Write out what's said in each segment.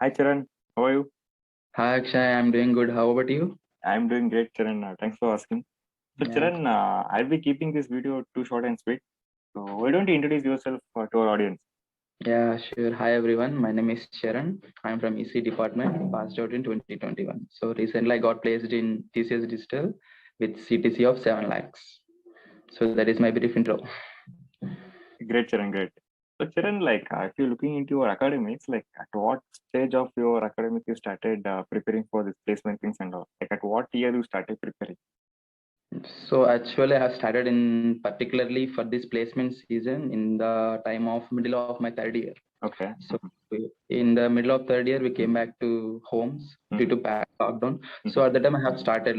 Hi Charan, how are you? Hi Akshay, I'm doing good. How about you? I'm doing great, Charan. Thanks for asking. So Yeah, Charan, I'll be keeping this video too short and sweet. So why don't you introduce yourself to our audience? yeah, sure. Hi everyone. My name is Sharan. I'm from EC department, passed out in 2021. So recently I got placed in TCS Digital with CTC of 7 lakhs. So that is my brief intro. Great, Charan, great. So Charan, if you're looking into your academics, like at what stage of your academic you started preparing for this placement things and all? Like at what year you started preparing? So actually I have started in particularly for this placement season in the time of middle of my third year. Okay. So in the middle of third year, we came back to homes due Mm-hmm. to lockdown. Mm-hmm. So at the time, I have started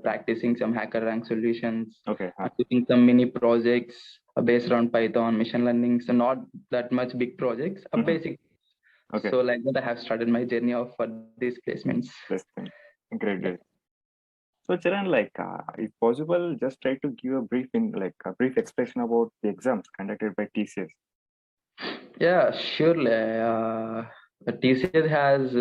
practicing some hacker rank solutions, Okay. doing some mini projects based on Python, machine learning. So not that much big projects, a Mm-hmm. basic. Okay. So like that, I have started my journey of for these placements. Placement. Great, Yeah. great. So Charan, if possible, just try to give a a brief explanation about the exams conducted by TCS. Yeah, surely. TCS has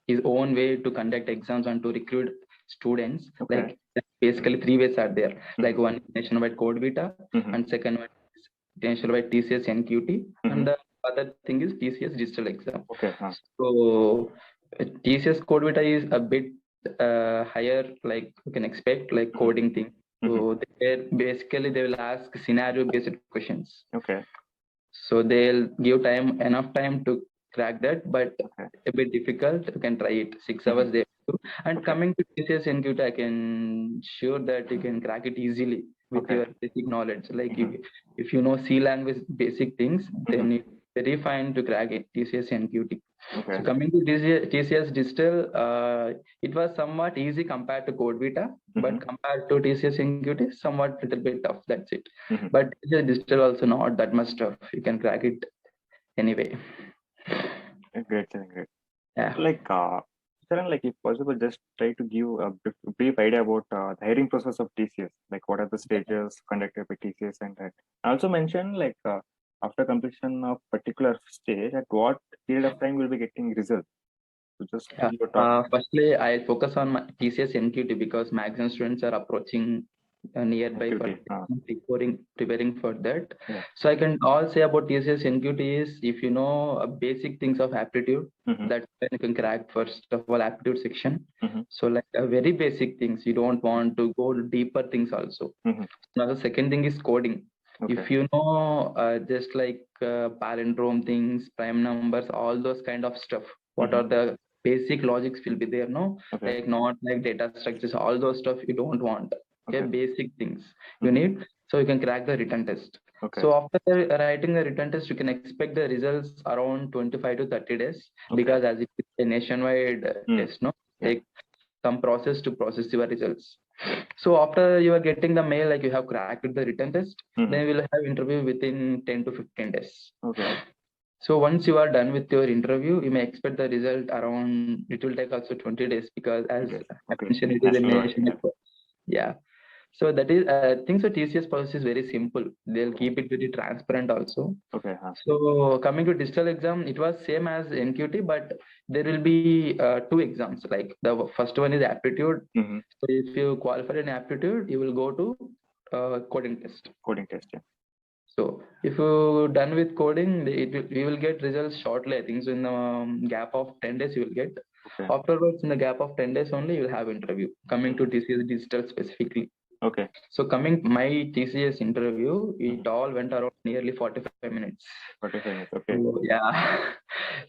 his own way to conduct exams and to recruit students. Okay. Like basically three ways are there. Like Mm-hmm. one is nationwide code vita, Mm-hmm. and second one is nationwide TCS NQT, Mm-hmm. and the other thing is TCS digital exam. Okay. So TCS code vita is a bit higher, like you can expect, like Mm-hmm. coding thing. Mm-hmm. So they will ask scenario based questions, Okay. so they'll give time enough time to crack that, but Okay. a bit difficult. You can try it. Six Mm-hmm. hours they do. And Okay. coming to TCS NQT, I can sure that you can crack it easily with Okay. your basic knowledge. Like Mm-hmm. if you know C language basic things, Mm-hmm. then it's very fine to crack it, TCS NQT. So Okay. coming to TCS Digital, it was somewhat easy compared to Code Vita, Mm-hmm. but compared to TCS NQT, somewhat little bit tough. That's it. Mm-hmm. But TCS Digital also not that much tough. You can crack it anyway. Great. Charan, great. Yeah. Charan, if possible, just try to give a brief idea about the hiring process of TCS. Like, what are the stages conducted by TCS and that. Also mention after completion of particular stage, at what period of time will be getting results. So just Yeah. give a talk. Firstly, I focus on my TCS NQT because maximum students are approaching nearby for Activity. preparing for that. Yeah. So I can all say about TCS NQT is if you know basic things of aptitude, Mm-hmm. that you can crack first of all aptitude section. Mm-hmm. So like very basic things. You don't want to go deeper things also. Mm-hmm. Now the second thing is coding. Okay. If you know just like palindrome things, prime numbers, all those kind of stuff, what Mm-hmm. are the basic logics will be there, no? Okay. Like not like data structures, all those stuff you don't want. Okay, Okay. basic things you Mm-hmm. need, so you can crack the written test. Okay. So after writing the written test, you can expect the results around 25 to 30 days Okay. because as it is a nationwide Mm. test, no? Yeah. Take some process to process your results. So after you are getting the mail, like you have cracked the written test, Mm-hmm. then we will have interview within 10 to 15 days. Okay. So once you are done with your interview, you may expect the result around, it will take also 20 days because as 20 days. I Okay. mentioned, it is a National wide. nation. Yeah. Yeah. So that is, I think so TCS process is very simple. They'll keep it very transparent also. Okay. So coming to digital exam, it was same as NQT, but there will be two exams. Like the first one is aptitude. Mm-hmm. So if you qualify in aptitude, you will go to coding test. Coding test. Yeah. So if you done with coding, you will get results shortly. I think so in the gap of 10 days you will get. Okay. Afterwards, in the gap of 10 days only, you will have interview. Coming to TCS Digital specifically. Okay. So coming my TCS interview, Mm-hmm. it all went around nearly 45 minutes. 45 minutes. Okay. So yeah,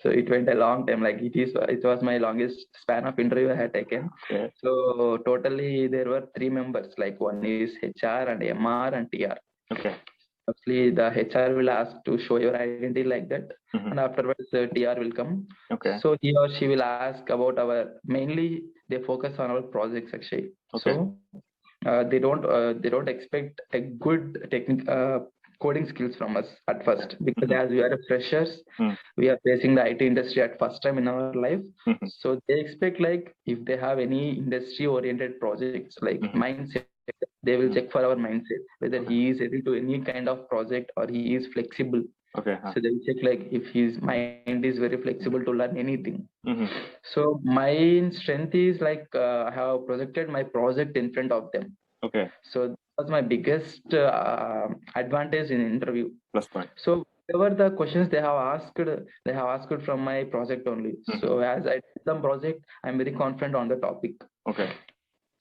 so it went a long time. Like it was my longest span of interview I had taken. Okay. So totally there were three members. Like one is HR and MR and TR. Okay. Firstly, the HR will ask to show your identity like that, and Mm-hmm. afterwards the TR will come. Okay. So he or she will ask about our mainly they focus on our projects actually. Okay. So they don't expect a good technique coding skills from us at Okay. first because Mm-hmm. as we are freshers, Mm-hmm. we are facing the IT industry at first time in our life. Mm-hmm. So they expect like if they have any industry oriented projects like Mm-hmm. mindset, they will Mm-hmm. check for our mindset whether Okay. he is able to any kind of project or he is flexible. Okay. So they check like if his mind is very flexible to learn anything. Mm-hmm. So my strength is like I have projected my project in front of them. Okay. So that was my biggest advantage in interview. Plus point. So whatever the questions they have asked from my project only. So as I did the project, I'm very confident on the topic. Okay.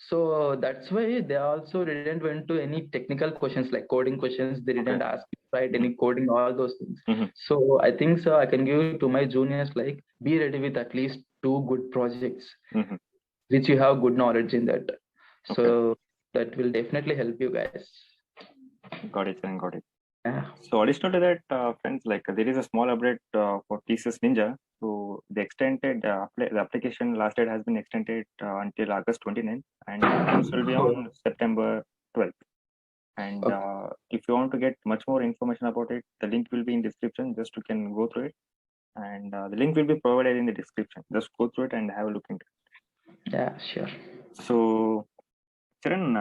So that's why they also didn't went to any technical questions like coding questions. They didn't Okay. ask me to write any coding, all those things. Mhm. So I think so I can give to my juniors like be ready with at least 2 good projects Mhm. which you have good knowledge in that. So Okay. that will definitely help you guys. Got it, and got it. Yeah. So additional to that, friends, like there is a small update for TCS Ninja. So the extended the application last date has been extended until August 29th, and exams will be on September 12th. And Okay. if you want to get much more information about it, the link will be in description. Just you can go through it, and the link will be provided in the description. Just go through it and have a look into it. Yeah, sure. So, Charan,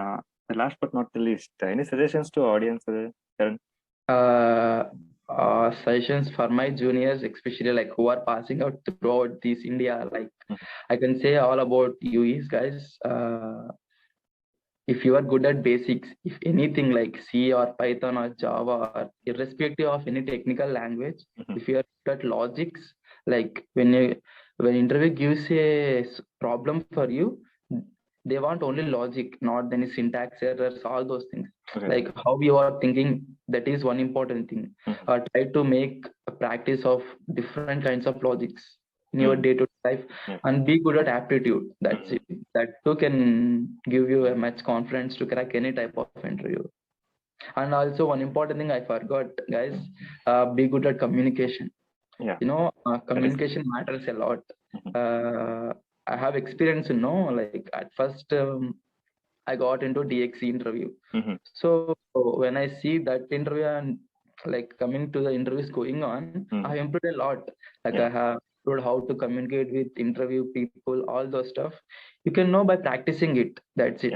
the last but not the least, any suggestions to audience, Charan? Suggestions for my juniors, especially like who are passing out throughout this India, like I can say all about you is guys. If you are good at basics, if anything like C or Python or Java, or irrespective of any technical language, if you are good at logics, like when interview gives a problem for you, they want only logic, not any syntax errors, all those things. Okay. Like how you are thinking, that is one important thing. Try to make a practice of different kinds of logics in your day-to-day life, and be good at aptitude. That's it. That too can give you a much confidence to crack any type of interview. And also one important thing I forgot, guys, be good at communication. Yeah. Communication matters a lot. I have experience, like at first I got into DXC interview. So when I see that interview and like coming to the interviews going on, I improved a lot. Like I have improved how to communicate with interview people, all those stuff. You can know by practicing it. That's it.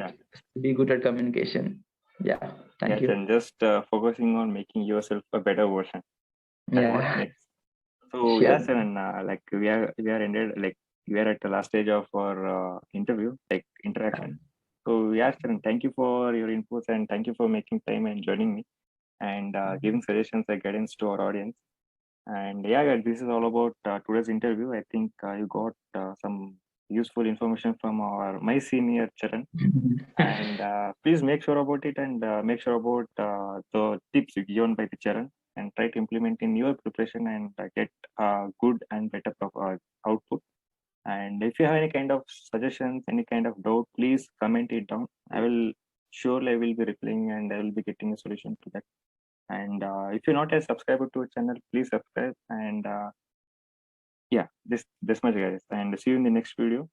Be good at communication. Yeah. Thank you. And just focusing on making yourself a better version. That's what makes. So Sure. yes, and like we are ended, like we are at the last stage of our interview, like interaction. So yes, and thank you for your inputs, and thank you for making time and joining me, and giving suggestions and guidance to our audience. And yeah, guys, this is all about today's interview. I think you got some useful information from my senior Charan, and please make sure about it, and make sure about the tips given by the Charan, and try to implement in your preparation, and get good and better output. And if you have any kind of suggestions, any kind of doubt, please comment it down. I will be replying, and I will be getting a solution to that. And if you're not a subscriber to our channel, please subscribe. And yeah, this much, guys, and see you in the next video.